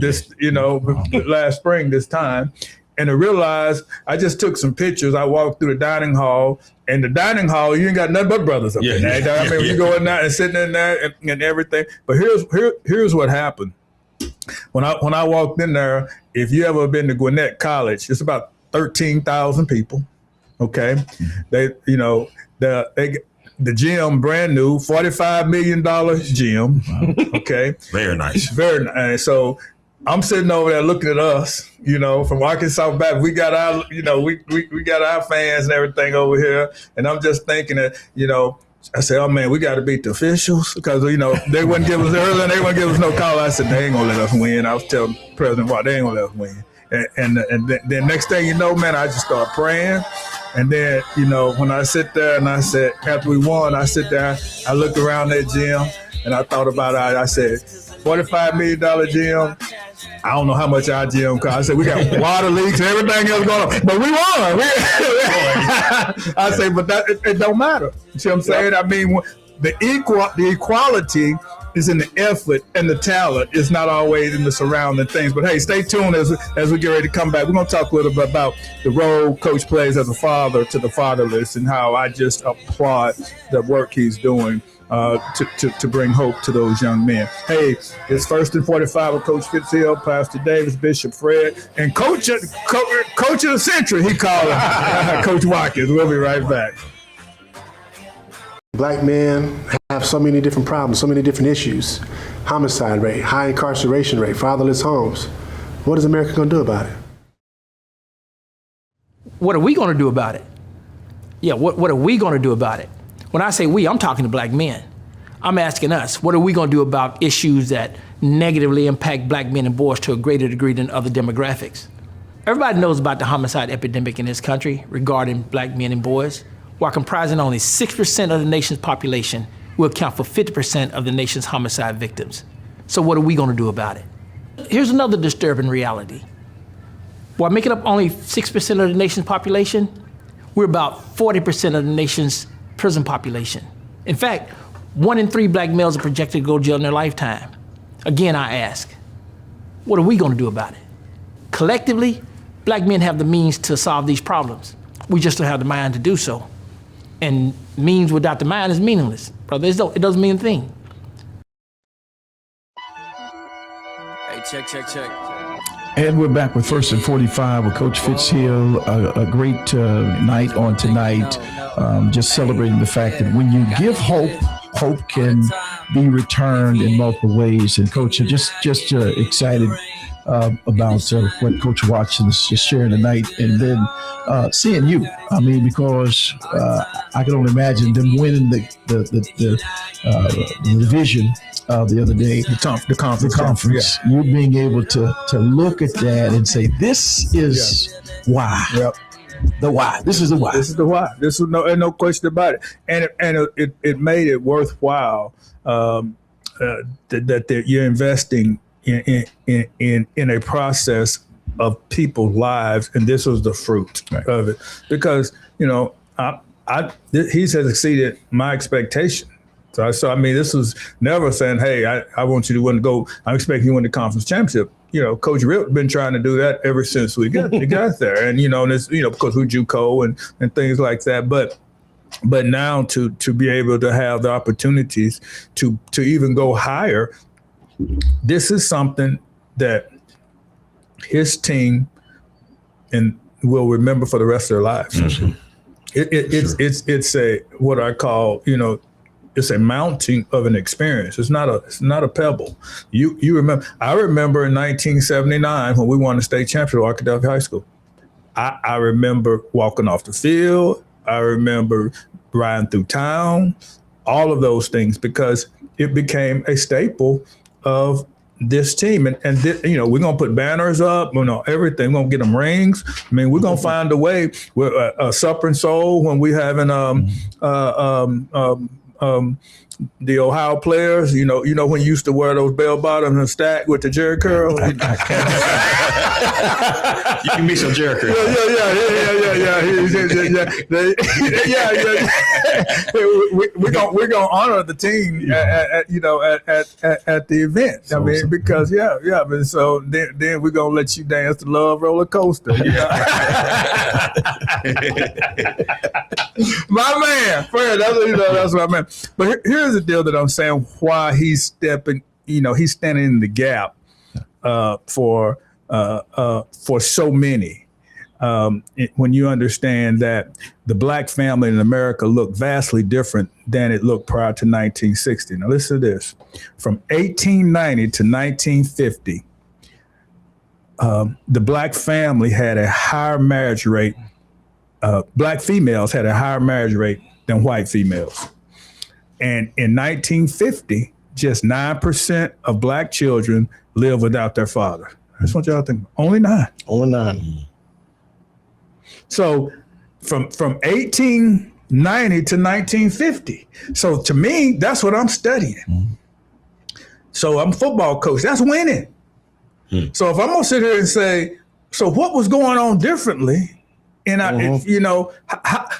last spring this time. And I realized, I just took some pictures. I walked through the dining hall, and the dining hall, you ain't got nothing but brothers up in there. I mean, you go in there and sitting in there and everything. But here's what happened. When I walked in there, if you ever been to Gwinnett College, it's about 13,000 people. Okay, the gym, brand new, $45 million gym. Okay, very nice, very nice. So I'm sitting over there looking at us, from Arkansas back. We got our, we got our fans and everything over here, and I'm just thinking that, I said, oh man, we got to beat the officials because they wouldn't give us early and they wouldn't give us no call. I said they ain't gonna let us win. I was telling President Watt they ain't gonna let us win. And then next thing you know, man, I just start praying. And then, when I sit there and I said, after we won, I sit there, I look around that gym and I thought about it. I said, $45 million gym. I don't know how much our gym cost. I said, we got water leaks and everything else going on, but we won. I say, but that it don't matter. You see what I'm saying? I mean, the equality is in the effort and the talent. It's not always in the surrounding things. But hey, stay tuned as we get ready to come back. We're going to talk a little bit about the role Coach plays as a father to the fatherless and how I just applaud the work he's doing to bring hope to those young men. Hey, it's First and 45 with Coach Fitz, Pastor Davis, Bishop Fred, and Coach of the Century, he called him, Coach Watkins. We'll be right back. Black men have so many different problems, so many different issues. Homicide rate, high incarceration rate, fatherless homes. What is America going to do about it? What are we going to do about it? Yeah, what are we going to do about it? When I say we, I'm talking to black men. I'm asking us, what are we going to do about issues that negatively impact black men and boys to a greater degree than other demographics? Everybody knows about the homicide epidemic in this country regarding black men and boys. While comprising only 6% of the nation's population, will account for 50% of the nation's homicide victims. So what are we going to do about it? Here's another disturbing reality. While making up only 6% of the nation's population, we're about 40% of the nation's prison population. In fact, 1 in 3 black males are projected to go to jail in their lifetime. Again, I ask, what are we going to do about it? Collectively, black men have the means to solve these problems. We just don't have the mind to do so. And means without the mind is meaningless. Brother, it doesn't mean a thing. Hey, check. And we're back with First and 45 with Coach Fitz here. A great night on tonight. Just celebrating the fact that when you give hope, hope can be returned in multiple ways. And Coach, just excited about what Coach Watkins is sharing tonight, and then seeing you. I mean, because I can only imagine them winning the division the other day, the conference. You being able to look at that and say, this is why. Yep. The why. This is the why. This is the why. This is no question about it. And it made it worthwhile that you're investing in a process of people's lives, and this was the fruit of it. Because he's exceeded my expectation. So I mean, this was never saying, hey, I want you to win the gold. I'm expecting you to win the conference championship. Coach Rip been trying to do that ever since we got there, and this because we're JUCO and things like that. But now to be able to have the opportunities to even go higher, this is something that his team will remember for the rest of their lives. Mm-hmm. It's a what I call it's a mounting of an experience. It's not a pebble. You remember? I remember in 1979 when we won the state championship at Arkadelphia High School. I remember walking off the field. I remember riding through town. All of those things, because it became a staple of this team. And we're going to put banners up, everything. We're going to get them rings. I mean, we're going to find a way with a supper and soul when we having the Ohio players, when you used to wear those bell bottoms and stack with the Jerry curl. You can miss your Jerry curl. We're gonna honor the team at the event. So, I mean, because and so then we're gonna let you dance the Love Roller Coaster. My man, Fred, that's what I meant. But here's the deal that I'm saying, why he's stepping, he's standing in the gap for so many. When you understand that the black family in America looked vastly different than it looked prior to 1960. Now listen to this. From 1890 to 1950, the black family had a higher marriage rate. Black females had a higher marriage rate than white females. And in 1950, just 9% of black children live without their father. That's what y'all think. Only 9. Only 9. So from 1890 to 1950. So to me, that's what I'm studying. Mm-hmm. So I'm a football coach. That's winning. Mm. So if I'm going to sit here and say, so what was going on differently? And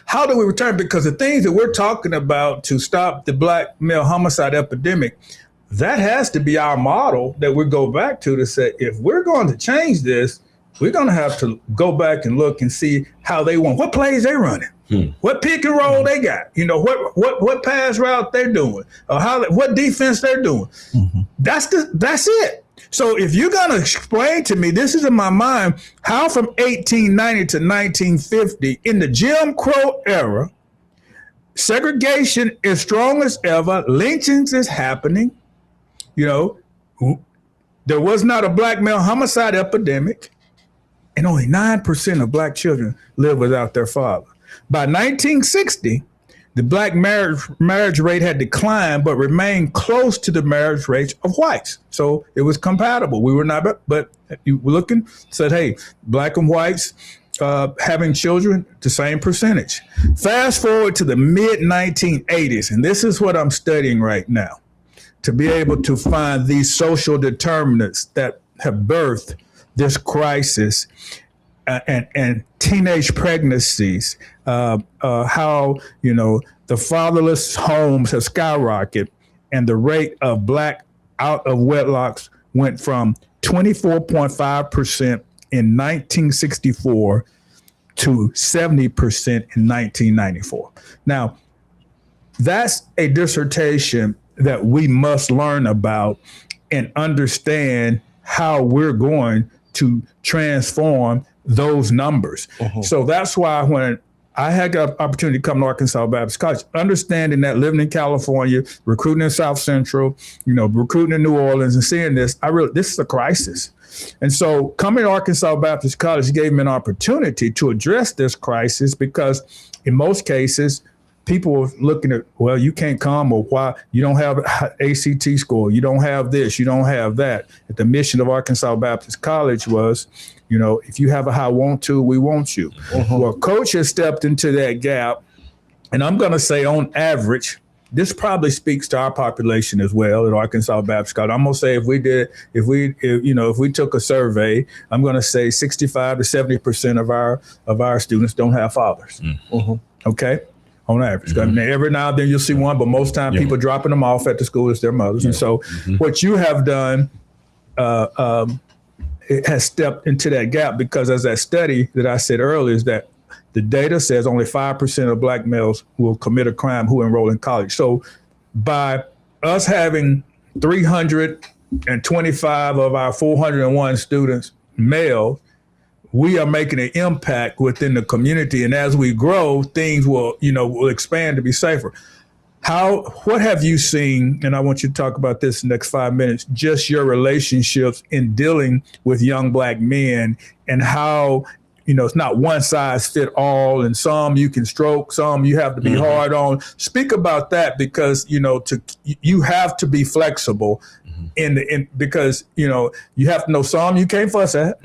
how do we return? Because the things that we're talking about to stop the black male homicide epidemic, that has to be our model that we go back to say, if we're going to change this, we're going to have to go back and look and see how they want, what plays they running, what pick and roll they got, what pass route they're doing, what defense they're doing. Mm-hmm. That's it. So if you're going to explain to me, this is in my mind, how from 1890 to 1950, in the Jim Crow era, segregation is strong as ever, lynchings is happening, there was not a black male homicide epidemic, and only 9% of black children live without their father. By 1960, the black marriage rate had declined, but remained close to the marriage rate of whites. So it was compatible. We were not, but you were looking, said, hey, black and whites having children, the same percentage. Fast forward to the mid 1980s, and this is what I'm studying right now, to be able to find these social determinants that have birthed this crisis and teenage pregnancies, how, the fatherless homes have skyrocketed, and the rate of black out of wedlocks went from 24.5% in 1964 to 70% in 1994. Now, that's a dissertation that we must learn about and understand how we're going to transform those numbers. So that's why when I had the opportunity to come to Arkansas Baptist College, understanding that living in California, recruiting in South Central, recruiting in New Orleans and seeing this, this is a crisis. And so coming to Arkansas Baptist College gave me an opportunity to address this crisis, because in most cases, people were looking at, well, you can't come, or why you don't have ACT score, you don't have this, you don't have that. The mission of Arkansas Baptist College was, if you have a high want to, we want you. Well, Coach has stepped into that gap, and I'm going to say on average, this probably speaks to our population as well at Arkansas Baptist College. I'm going to say if we took a survey, I'm going to say 65 to 70% of our students don't have fathers. Okay. On average. I mean, every now and then you'll see one, but most time people dropping them off at the school is their mothers. And so what you have done it has stepped into that gap, because as that study that I said earlier is that the data says only 5% of black males will commit a crime who enroll in college. So by us having 325 of our 401 students male, we are making an impact within the community. And as we grow, things will expand to be safer. What have you seen, and I want you to talk about this in the next 5 minutes, just your relationships in dealing with young black men, and how, it's not one size fit all, and some you can stroke, some you have to be hard on. Speak about that, because, you have to be flexible because, you have to know some you can't fuss at.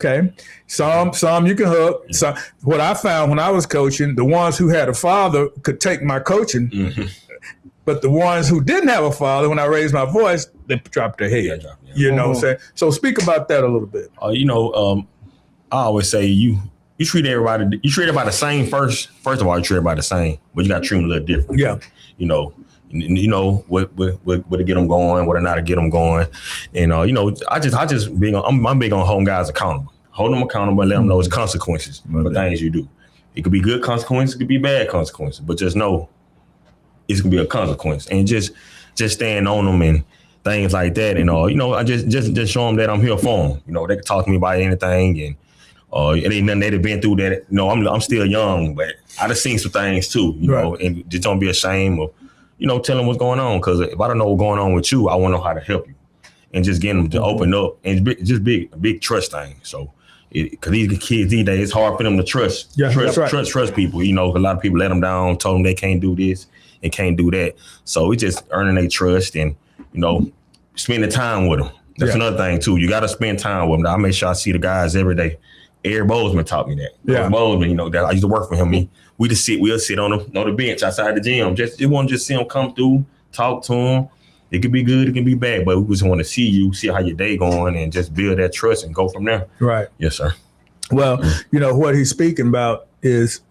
Okay. Some you can hook. So what I found when I was coaching, the ones who had a father could take my coaching, but the ones who didn't have a father, when I raised my voice, they dropped their head. You know what I'm saying? So speak about that a little bit. I always say you treat everybody the same first. First of all, you treat everybody the same, but you got to treat them a little different. Yeah. What to get them going, what to not to get them going. And, I'm big on holding guys accountable. Hold them accountable and let them know it's consequences for things you do. It could be good consequences, it could be bad consequences, but just know it's going to be a consequence. And just stand on them and things like that. And, I just show them that I'm here for them. They can talk to me about anything, and it ain't nothing they've been through that. I'm still young, but I just seen some things too, and just don't be ashamed of, tell them what's going on. Because if I don't know what's going on with you, I want to know how to help you, and just get them to open up, and just a big trust thing. So, because these kids these days, it's hard for them to trust people. A lot of people let them down, told them they can't do this and can't do that. So it's just earning their trust and, spending time with them. That's another thing too. You got to spend time with them. I make sure I see the guys every day. Eric Bozeman taught me that. Eric Bozeman, that I used to work for him. We'll sit on the bench outside the gym. Just want to just see him come through, talk to him. It could be good, it can be bad, but we just want to see you, see how your day going, and just build that trust and go from there. Right. Yes, sir. Well, what he's speaking about is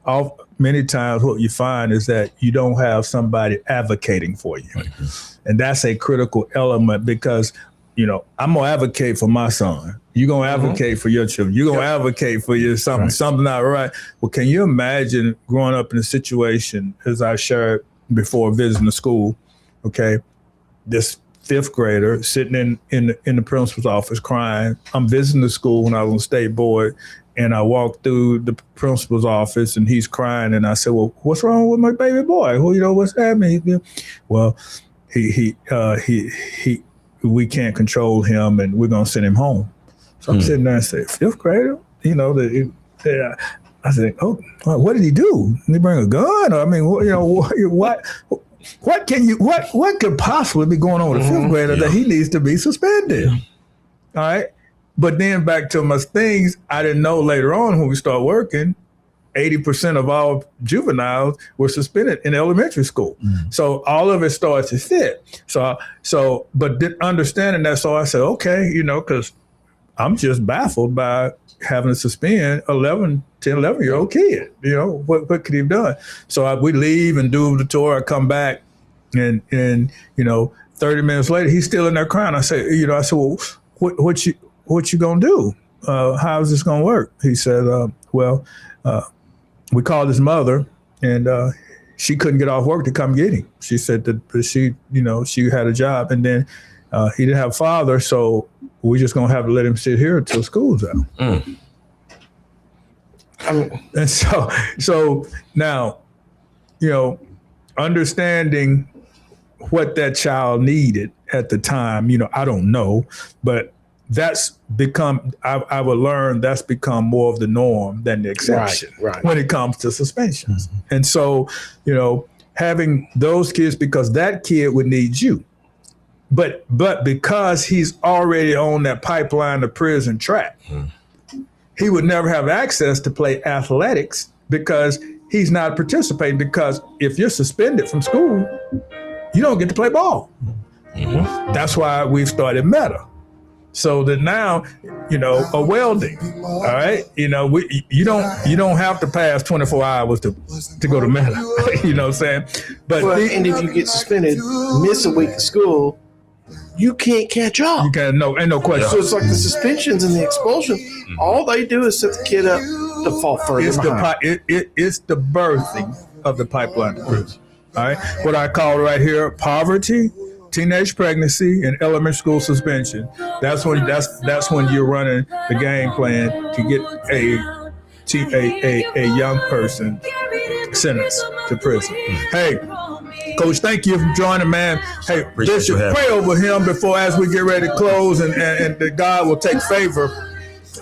many times what you find is that you don't have somebody advocating for you. And that's a critical element, because, I'm going to advocate for my son. You're going to advocate for your children. You're going to advocate for your something not right. Well, can you imagine growing up in a situation, as I shared before visiting the school, okay, this fifth grader sitting in the principal's office crying. I'm visiting the school when I was on state board, and I walked through the principal's office and he's crying, and I said, well, what's wrong with my baby boy? Well, what's happening? Well, we can't control him, and we're going to send him home. So I'm sitting there and say, fifth grader? I said, oh, what did he do? Did he bring a gun? Or, I mean, what could possibly be going on with a fifth grader that he needs to be suspended? All right. But then back to my things, I didn't know later on when we start working, 80% of all juveniles were suspended in elementary school. So all of it started to fit. But understanding that, so I said, okay, because I'm just baffled by having to suspend 11-year-old kid. What could he have done? So we leave and do the tour. I come back and 30 minutes later, he's still in there crying. I say, well, what you gonna do? How is this gonna work? He said, we called his mother and she couldn't get off work to come get him. She said that she had a job, and then he didn't have a father, so we're just gonna have to let him sit here until school's out. And so now, understanding what that child needed at the time, I don't know, but that's become, I would learn that's become more of the norm than the exception when it comes to suspensions. And so, having those kids, because that kid would need you. But because he's already on that pipeline to prison track, he would never have access to play athletics because he's not participating. Because if you're suspended from school, you don't get to play ball. That's why we've started Meta. So that now, a welding, all right? You don't have to pass 24 hours to go to Meta. You know what I'm saying? But and if you get suspended, miss a week of school, you can't catch up. You can't, ain't no question. So it's like the suspensions and the expulsions. All they do is set the kid up to fall further behind. It's the birthing of the pipeline. All right? What I call right here, poverty, teenage pregnancy, and elementary school suspension. That's when you're running the game plan to get a young person sentenced to prison. Hey, Coach, thank you for joining, man. Hey, Bishop, pray over him as we get ready to close, and that God will take favor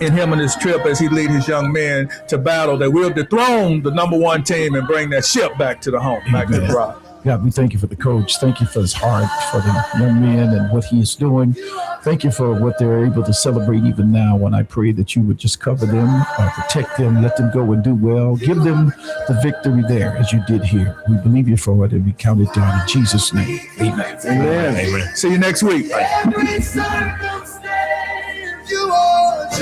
in him and his trip as he lead his young men to battle, that we'll dethrone the number one team and bring that ship back to the home, back to the bride. God, we thank you for the coach. Thank you for his heart for the young men and what he is doing. Thank you for what they're able to celebrate even now. And I pray that you would just cover them, protect them, let them go and do well. Give them the victory there as you did here. We believe you for it, and we count it down in Jesus' name. Amen. Amen. See you next week. You are